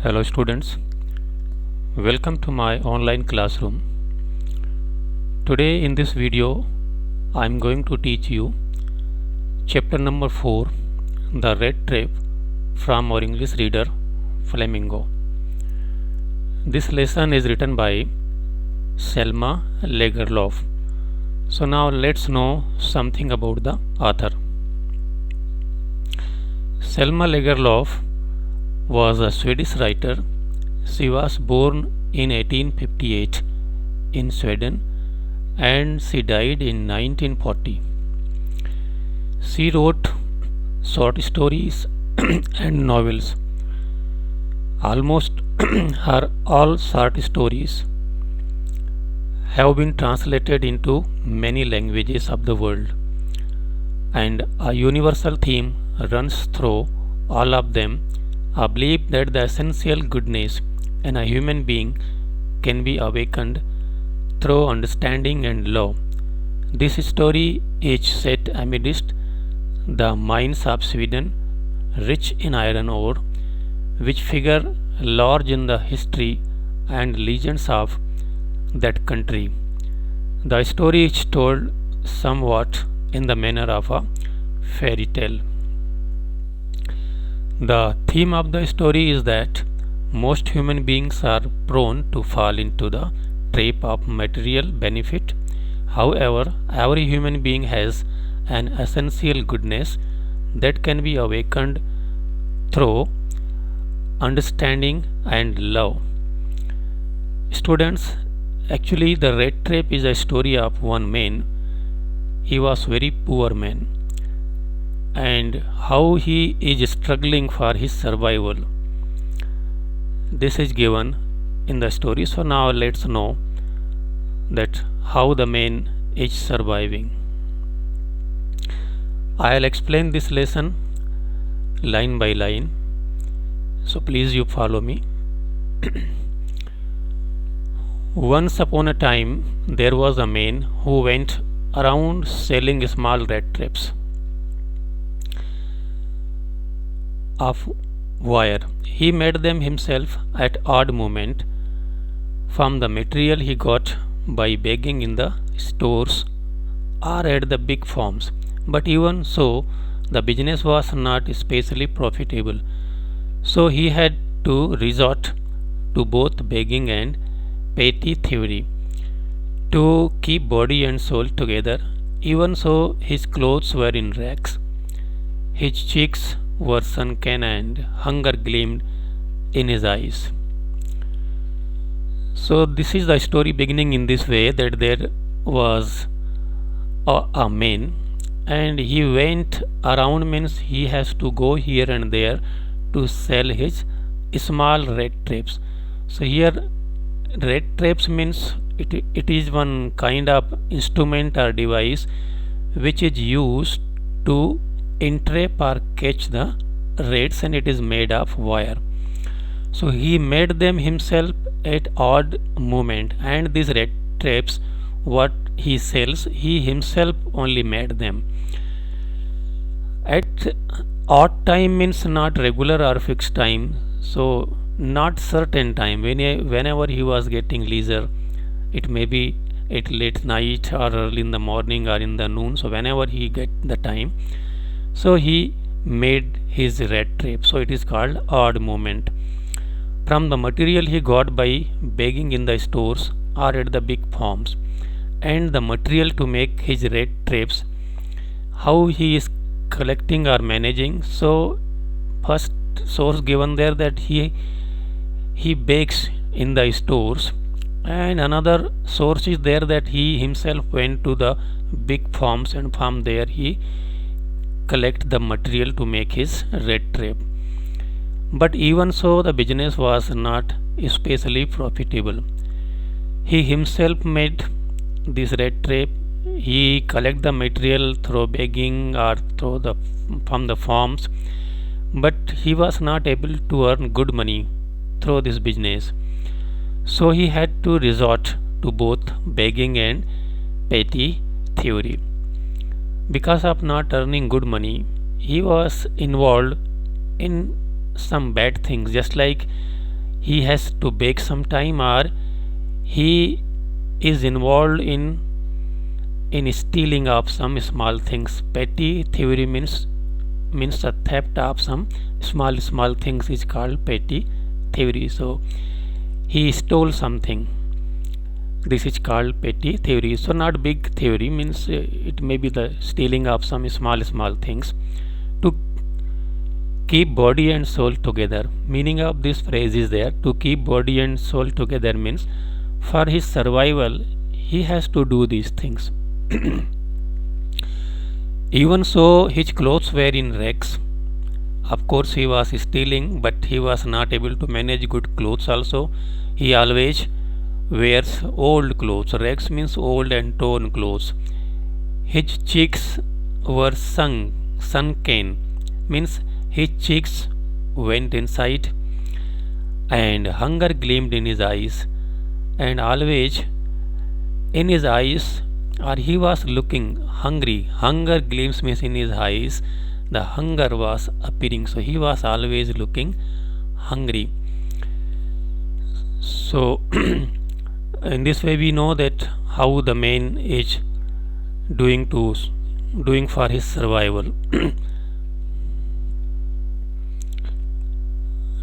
Hello students, welcome to my online classroom. Today in this video I am going to teach you chapter number 4, The Red Trap, from our English reader Flamingo. This lesson is written by Selma Lagerlof. So now let's know something about the author. Selma Lagerlof was a Swedish writer. She was born in 1858 in Sweden and she died in 1940. She wrote short stories and novels. Almost her all short stories have been translated into many languages of the world, and a universal theme runs through all of them, a belief that the essential goodness in a human being can be awakened through understanding and love. This story is set amidst the mines of Sweden, rich in iron ore, which figure large in the history and legends of that country. The story is told somewhat in the manner of a fairy tale. The theme of the story is that most human beings are prone to fall into the trap of material benefit. However, every human being has an essential goodness that can be awakened through understanding and love. Students, actually the red trap is a story of one man. He was very poor man, and how he is struggling for his survival. This is given in the story. So now let's know that how the man is surviving. I'll explain this lesson line by line. So please you follow me. Once upon a time there was a man who went around selling small rat traps of wire. He made them himself at odd moment from the material he got by begging in the stores or at the big farms. But even so, the business was not especially profitable. So he had to resort to both begging and petty thievery to keep body and soul together. Even so, his clothes were in rags. His cheeks were sunken and hunger gleamed in his eyes. So this is the story beginning in this way, that there was a man and he went around, means he has to go here and there to sell his small red traps. So here red traps means it is one kind of instrument or device which is used to entrap or catch the rats, and it is made of wire. So he made them himself at odd moment, and these rat traps what he sells, he himself only made them. At odd time means not regular or fixed time, so not certain time. Whenever he was getting leisure, it may be at late night or early in the morning or in the noon. So whenever he get the time, so he made his rat trap. So it is called odd moment. From the material he got by begging in the stores or at the big farms, and the material to make his rat traps, how he is collecting or managing. So first source given there, that he bakes in the stores, and another source is there that he himself went to the big farms and from there he collect the material to make his red trap. But even so, the business was not especially profitable. He himself made this red trap. He collect the material through begging or through the from the farms, but he was not able to earn good money through this business. So he had to resort to both begging and petty thievery. Because of not earning good money, he was involved in some bad things, just like he has to beg some time, or he is involved in stealing of some small things. Petty thievery means the theft of some small things is called petty thievery. So he stole something. This is called petty thievery. So not big thievery, means it may be the stealing of some small things. To keep body and soul together. Meaning of this phrase is there. To keep body and soul together means for his survival he has to do these things. Even so, his clothes were in rags. Of course, he was stealing, but he was not able to manage good clothes also. He always wears old clothes. Rags means old and torn clothes. His cheeks were sunken, means his cheeks went inside, and hunger gleamed in his eyes, and always in his eyes, or he was looking hungry. Hunger gleams means in his eyes, the hunger was appearing, so he was always looking hungry. So in this way we know that how the man is doing for his survival.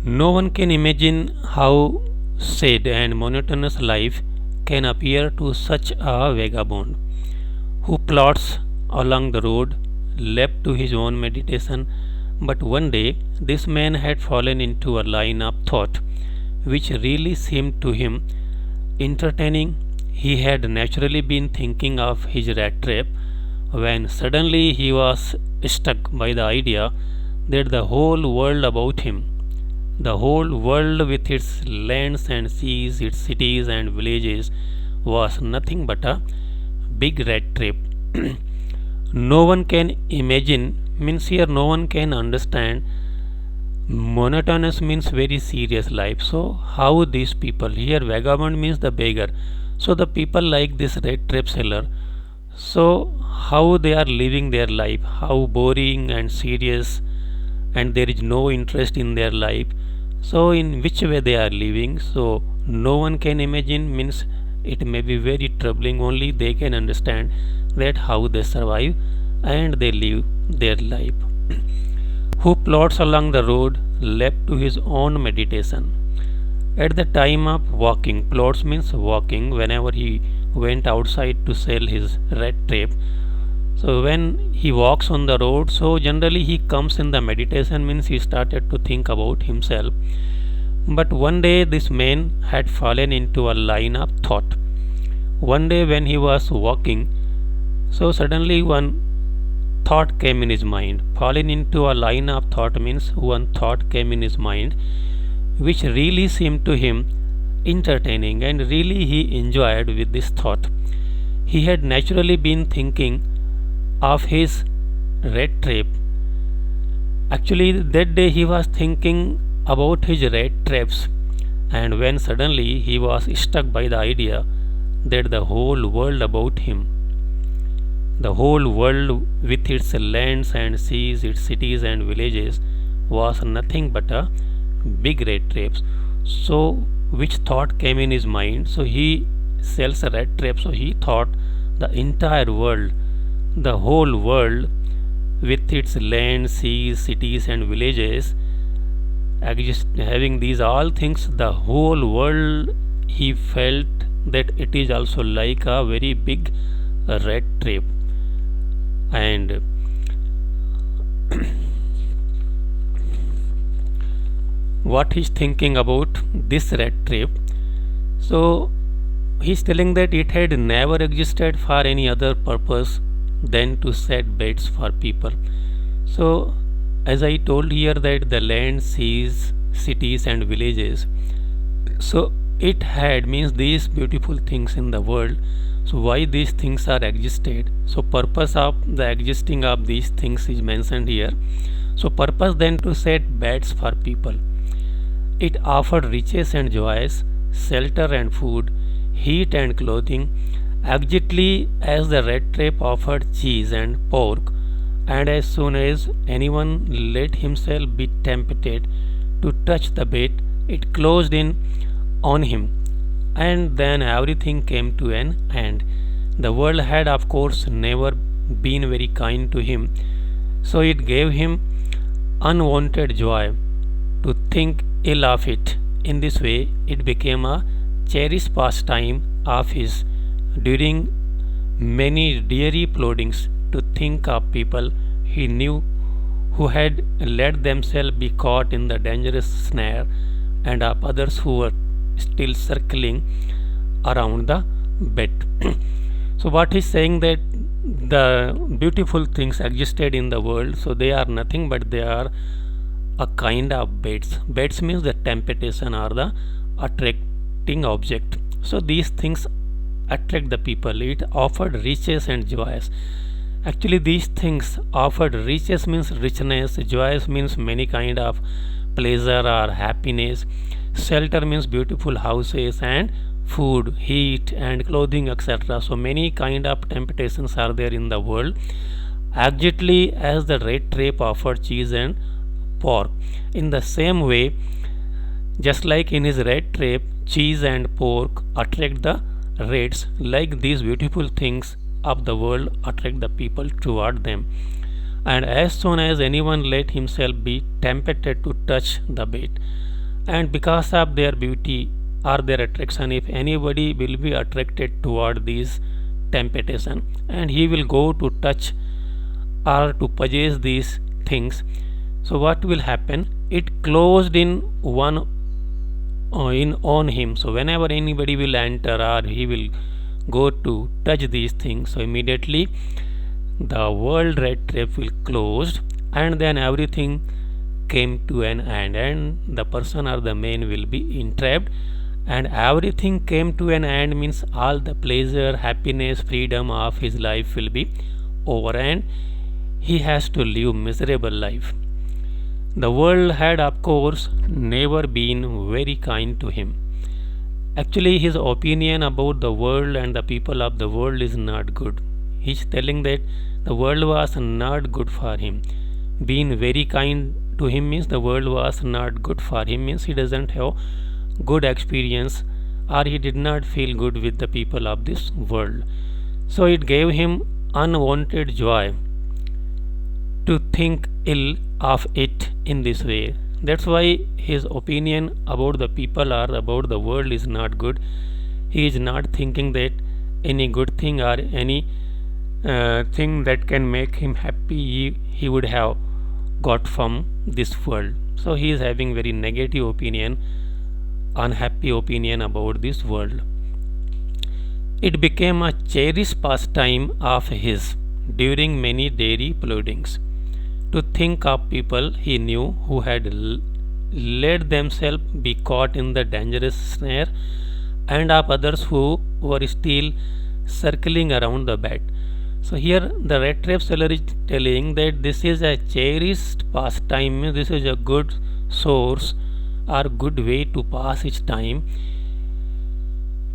No one can imagine how sad and monotonous life can appear to such a vagabond who plods along the road, left to his own meditation. But one day this man had fallen into a line of thought which really seemed to him entertaining. He had naturally been thinking of his rat trap when suddenly he was struck by the idea that the whole world about him, the whole world with its lands and seas, its cities and villages, was nothing but a big rat trap. No one can imagine, means here no one can understand. Monotonous means very serious life. So how these people, here vagabond means the beggar. So the people like this rat trap seller, so how they are living their life, how boring and serious, and there is no interest in their life. So in which way they are living, so no one can imagine, means it may be very troubling. Only they can understand that how they survive and they live their life. Who plods along the road, left to his own meditation. At the time of walking, plods means walking, whenever he went outside to sell his rat trap. So when he walks on the road, so generally he comes in the meditation, means he started to think about himself. But one day this man had fallen into a line of thought. One day when he was walking, so suddenly one thought came in his mind. Fallen into a line of thought means one thought came in his mind which really seemed to him entertaining, and really he enjoyed with this thought. He had naturally been thinking of his rat trap. Actually, that day he was thinking about his rat traps, and when suddenly he was struck by the idea that the whole world about him, the whole world with its lands and seas, its cities and villages, was nothing but a big rat trap. So, which thought came in his mind? So, he sells a rat trap, so he thought the entire world, the whole world with its land, seas, cities and villages, having these all things, the whole world, he felt that it is also like a very big rat trap. And what he's thinking about this rat trap, so he's telling that it had never existed for any other purpose than to set baits for people. So as I told here that the land, seas, cities and villages, so it had means these beautiful things in the world. So why these things are existed, so purpose of the existing of these things is mentioned here. So purpose then to set beds for people. It offered riches and joys, shelter and food, heat and clothing, exactly as the rat trap offered cheese and pork. And as soon as anyone let himself be tempted to touch the bait, it closed in on him, and then everything came to an end. The world had, of course, never been very kind to him, so it gave him unwanted joy to think ill of it. In this way, it became a cherished pastime of his during many dreary ploddings to think of people he knew who had let themselves be caught in the dangerous snare, and of others who were still circling around the bed. So what he's saying that the beautiful things existed in the world, so they are nothing but they are a kind of baits. Baits means the temptation or the attracting object. So these things attract the people. It offered riches and joys. Actually, these things offered riches means richness, joys means many kind of pleasure or happiness. Shelter means beautiful houses and food, heat and clothing, etc. So many kind of temptations are there in the world. Exactly as the red tape offered cheese and pork. In the same way, just like in his red tape, cheese and pork attract the rats, like these beautiful things of the world attract the people toward them. And as soon as anyone let himself be tempted to touch the bait, and because of their beauty or their attraction, if anybody will be attracted toward these temptation, and he will go to touch or to possess these things, so what will happen? It closed in one in on him. So whenever anybody will enter or he will go to touch these things, so immediately the world red trap will closed, and then everything came to an end, and the person or the man will be entrapped, and everything came to an end means all the pleasure, happiness, freedom of his life will be over, and he has to live miserable life. The world had, of course, never been very kind to him. Actually, his opinion about the world and the people of the world is not good. He is telling that the world was not good for him. Being very kind to him means the world was not good for him, means he doesn't have good experience or he did not feel good with the people of this world. So it gave him unwanted joy to think ill of it in this way. That's why his opinion about the people or about the world is not good. He is not thinking that any good thing or any thing that can make him happy he would have got from this world. So he is having very negative opinion, unhappy opinion about this world. It became a cherished pastime of his during many daily ploddings to think of people he knew who had let themselves be caught in the dangerous snare, and of others who were still circling around the bed. So here the red trap seller is telling that this is a cherished pastime, this is a good source or good way to pass his time,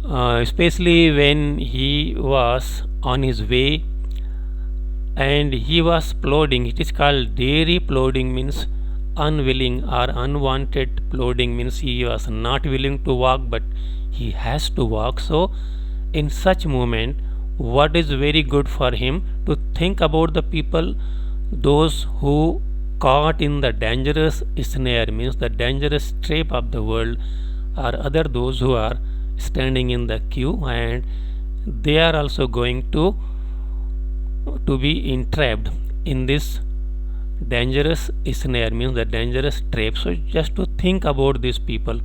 especially when he was on his way and he was plodding. It is called daily plodding, means unwilling or unwanted plodding, means he was not willing to walk but he has to walk. So in such moment, what is very good for him to think about the people, those who caught in the dangerous snare, means the dangerous trap of the world, or other those who are standing in the queue and they are also going to be entrapped in this dangerous snare, means the dangerous trap. So just to think about these people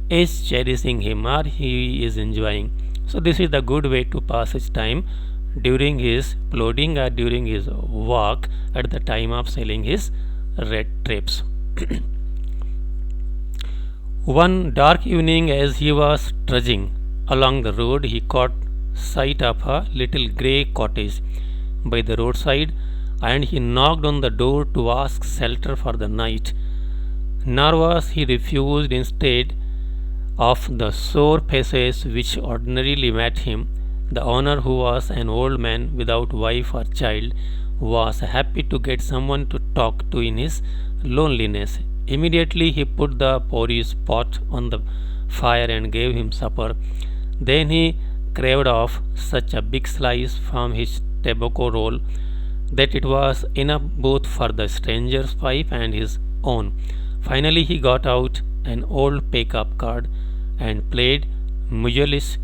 is cherishing him or he is enjoying. So this is the good way to pass his time during his plodding or during his walk at the time of selling his red traps. One dark evening, as he was trudging along the road, he caught sight of a little grey cottage by the roadside, and he knocked on the door to ask shelter for the night. Nor was he refused. Instead of the sore faces which ordinarily met him, the owner, who was an old man without wife or child, was happy to get someone to talk to in his loneliness. Immediately he put the porridge pot on the fire and gave him supper. Then he craved off such a big slice from his tobacco roll that it was enough both for the stranger's pipe and his own. Finally, he got out an old pickup card and played Mujalis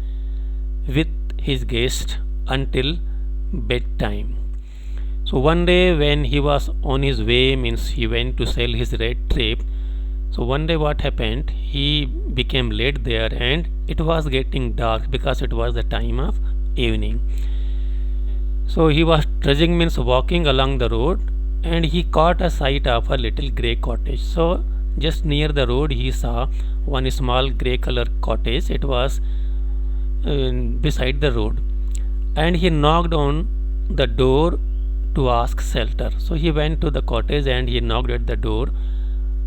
with his guest until bedtime. So one day when he was on his way, means he went to sell his red tape. So one day what happened? He became late there and it was getting dark because it was the time of evening. So he was trudging, means walking along the road, and he caught a sight of a little grey cottage. So just near the road he saw one small grey color cottage. It was beside the road, and he knocked on the door to ask shelter. So he went to the cottage and he knocked at the door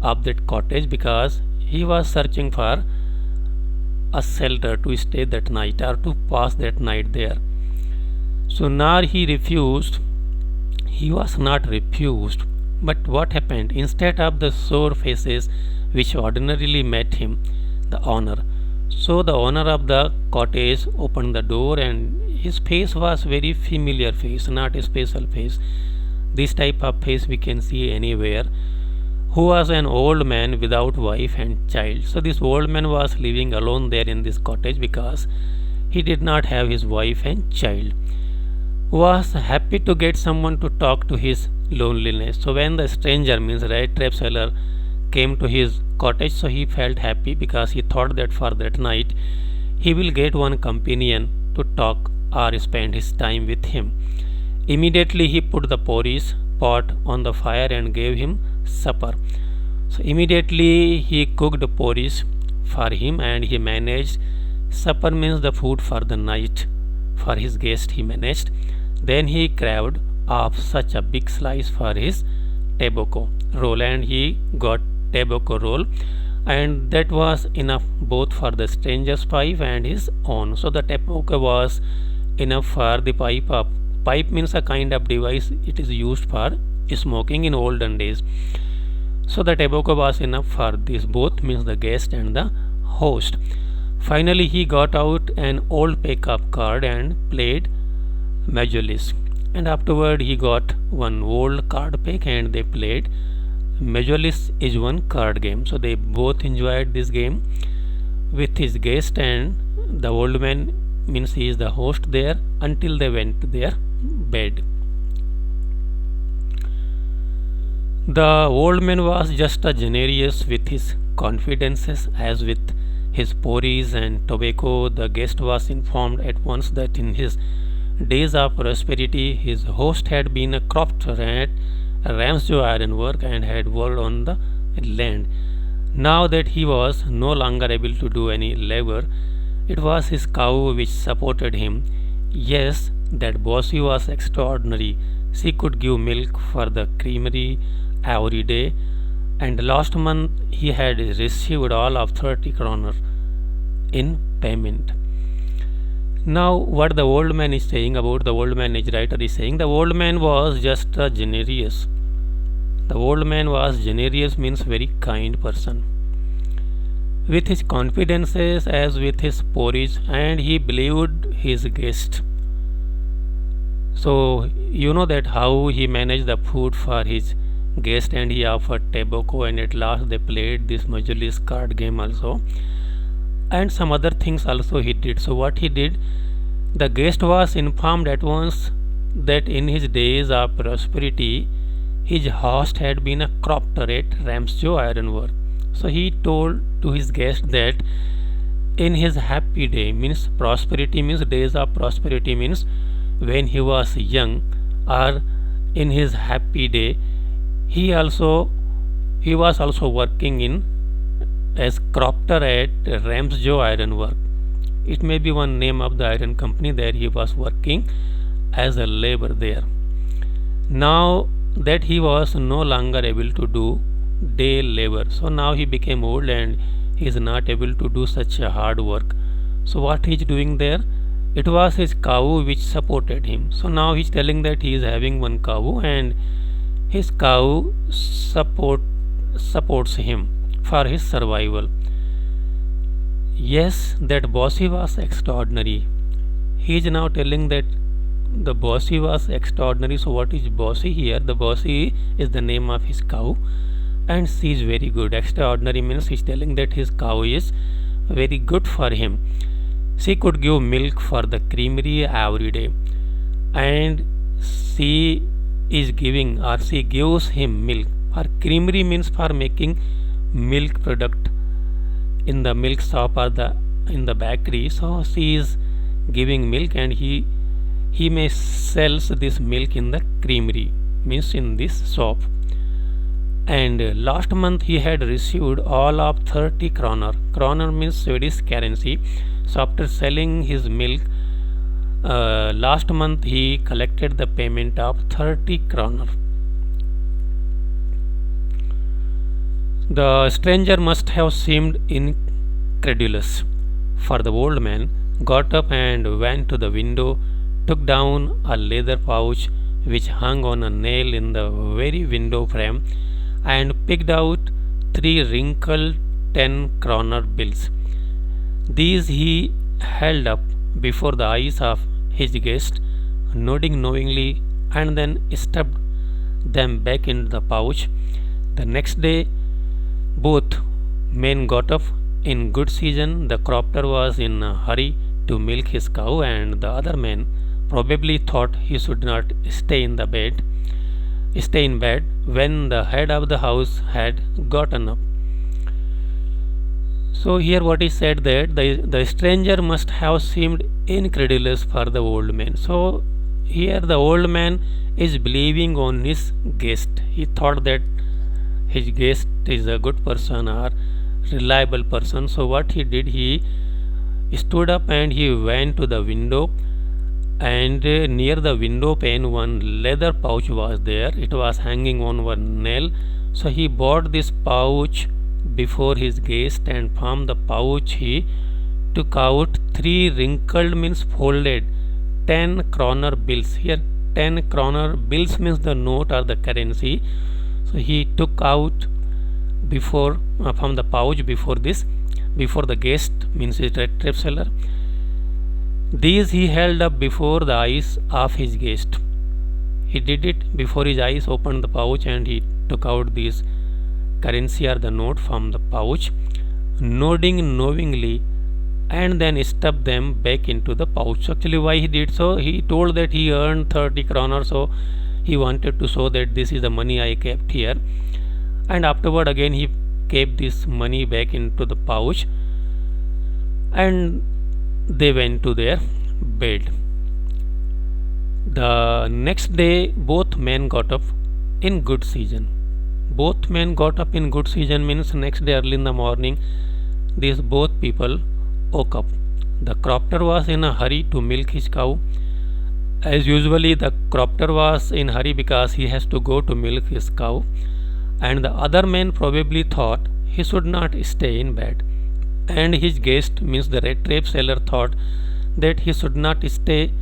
of that cottage because he was searching for a shelter to stay that night or to pass that night there. So now he refused. He was not refused. But what happened? Instead of the sour faces which ordinarily met him, the owner. So the owner of the cottage opened the door and his face was very familiar face, not a special face. This type of face we can see anywhere. Who was an old man without wife and child. So this old man was living alone there in this cottage because he did not have his wife and child. Was happy to get someone to talk to his loneliness. So when the stranger, means red trap seller, came to his cottage, so he felt happy because he thought that for that night he will get one companion to talk or spend his time with him. Immediately he put the porridge pot on the fire and gave him supper. So immediately he cooked porridge for him and he managed supper, means the food for the night for his guest he managed. Then he craved off such a big slice for his tobacco roll and he got tobacco roll, and that was enough both for the stranger's pipe and his own. So the tobacco was enough for the pipe means a kind of device it is used for smoking in olden days. So the tobacco was enough for this both, means the guest and the host. Finally he got out an old pickup card and played Majolis, and afterward he got one old card pack and they played Majolis is one card game. So they both enjoyed this game with his guest, and the old man, means he is the host there, until they went to their bed. The old man was just as generous with his confidences as with his porridge and tobacco. The guest was informed at once that in his days of prosperity his host had been a crofter at Ramsjo Ironwork and had worked on the land. Now that he was no longer able to do any labor, it was his cow which supported him. Yes, that Bossy was extraordinary. She could give milk for the creamery every day, and last month he had received all of 30 kroner in payment. Now, what the old man is saying about the old man, is writer is saying the old man was just a generous. The old man was generous, means very kind person. With his confidences as with his porridge, and he believed his guest. So you know that how he managed the food for his guest, and he offered tobacco, and at last they played this Majolis card game also, and some other things also he did. So what he did, the guest was informed at once that in his days of prosperity his host had been a crofter at Ramsjo Ironwork. So he told to his guest that in his happy day, means prosperity means days of prosperity, means when he was young, or in his happy day, he was also working in as crofter at Ramsjo Ironwork. It may be one name of the iron company. There he was working as a labor there. Now that he was no longer able to do day labor, so now he became old and he is not able to do such a hard work. So what he is doing there? It was his cow which supported him. So now he is telling that he is having one cow and his cow supports him for his survival. Yes, that bossy was extraordinary. He is now telling that the bossy was extraordinary. So, what is bossy here? The bossy is the name of his cow, and she is very good. Extraordinary means he is telling that his cow is very good for him. She could give milk for the creamery every day, and she is giving or she gives him milk. For creamery means for making milk product in the milk shop or the in the bakery. So she is giving milk, and he may sells this milk in the creamery, means in this shop. And last month he had received all of 30 kroner. Kroner means Swedish currency. So after selling his milk, last month he collected the payment of 30 kroner. The stranger must have seemed incredulous, for the old man got up and went to the window, took down a leather pouch which hung on a nail in the very window frame, and picked out 3 wrinkled 10 kroner bills. These he held up before the eyes of his guest, nodding knowingly, and then stuffed them back into the pouch. The next day, both men got up in good season. The crofter was in a hurry to milk his cow, and the other man probably thought he should not stay in bed when the head of the house had gotten up. So here what is said that the stranger must have seemed incredulous for the old man. So here the old man is believing on his guest. He thought that his guest is a good person or reliable person. So what he did, he stood up and he went to the window, and near the window pane one leather pouch was there. It was hanging on one nail. So he bought this pouch before his guest, and from the pouch he took out 3 wrinkled means folded 10 kroner bills. Here 10 kroner bills means the note or the currency. So he took out before from the pouch before the guest, means his red tape seller. These he held up before the eyes of his guest. He did it before his eyes, opened the pouch, and he took out this currency or the note from the pouch, nodding knowingly, and then stuffed them back into the pouch. Actually, why he did so? He told that he earned 30 kroner, so he wanted to show that this is the money I kept here. And afterward, again, he kept this money back into the pouch, and they went to their bed. The next day, both men got up in good season. Both men got up in good season means next day early in the morning, these both people woke up. The crofter was in a hurry to milk his cow. As usually, the crofter was in hurry because he has to go to milk his cow, and the other man probably thought he should not stay in bed. And his guest, means the red tape seller, thought that he should not stay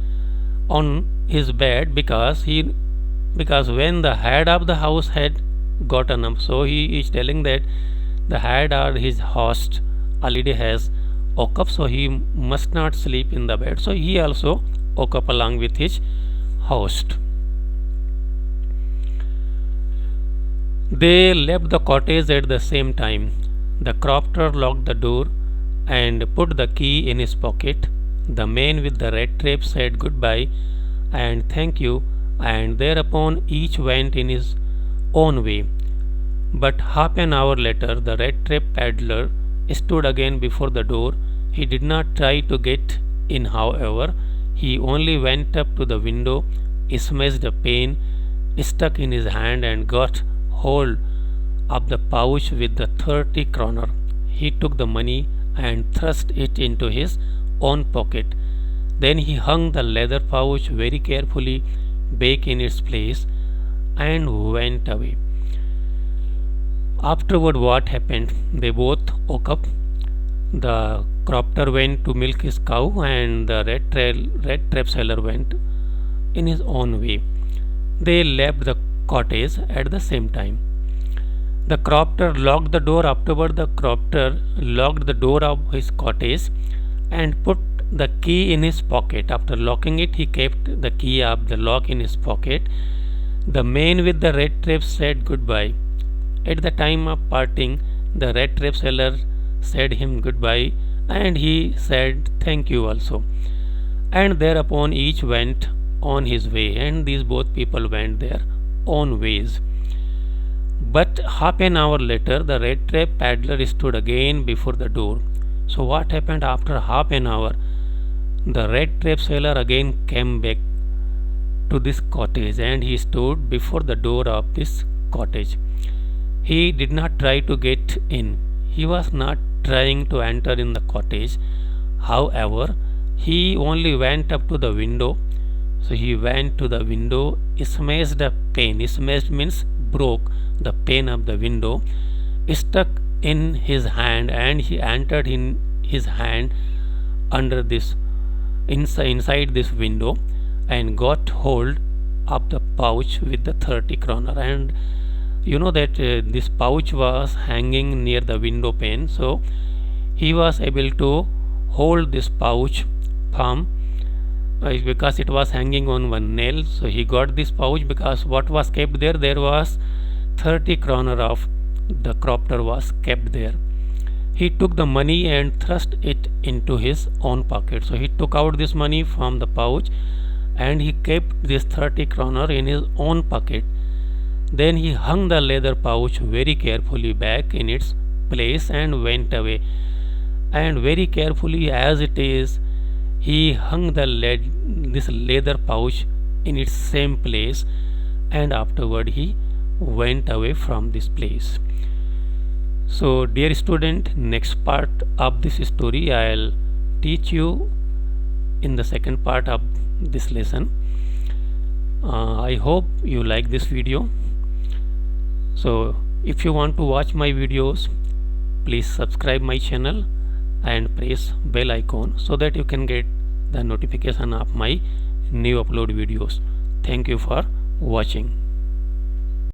on his bed because when the head of the house had gotten up. So he is telling that the head or his host already has woke up, so he must not sleep in the bed. So he also woke up along with his host. They left the cottage at the same time. The crofter locked the door and put the key in his pocket. The man with the red tape said goodbye and thank you, and thereupon each went in his own way. But half an hour later, the red tape peddler stood again before the door. He did not try to get in, however. He only went up to the window, smashed a pane, stuck in his hand, and got hold of the pouch with the 30 kroner. He took the money and thrust it into his own pocket. Then he hung the leather pouch very carefully back in its place and went away. Afterward, what happened? They both woke up. The crofter went to milk his cow, and the red tape seller went in his own way. They left the cottage at the same time. The crofter locked the door. Afterward, the crofter locked the door of his cottage and put the key in his pocket. After locking it, he kept the key of the lock in his pocket. The man with the red tape said goodbye. At the time of parting, the red tape seller said him goodbye, and he said thank you also. And thereupon each went on his way, and these both people went their own ways. But half an hour later, the red tape peddler stood again before the door. So, what happened after half an hour? The red tape seller again came back to this cottage, and he stood before the door of this cottage. He did not try to get in. He was not trying to enter in the cottage. However, he only went up to the window. So he went to the window, smashed the pane. Smashed means broke the pane of the window, stuck in his hand, and he entered in his hand under this inside this window, and got hold of the pouch with the 30 kroner. And you know that this pouch was hanging near the window pane, so he was able to hold this pouch firm because it was hanging on one nail. So he got this pouch because what was kept there was 30 kroner of the crofter was kept there. He took the money and thrust it into his own pocket. So he took out this money from the pouch and he kept this 30 kroner in his own pocket. Then he hung the leather pouch very carefully back in its place and went away. And very carefully as it is, he hung this leather pouch in its same place, and afterward he went away from this place. So dear student, next part of this story I'll teach you in the second part of this lesson. I hope you like this video. So if you want to watch my videos, please subscribe my channel and press bell icon so that you can get the notification of my new upload videos. Thank you for watching.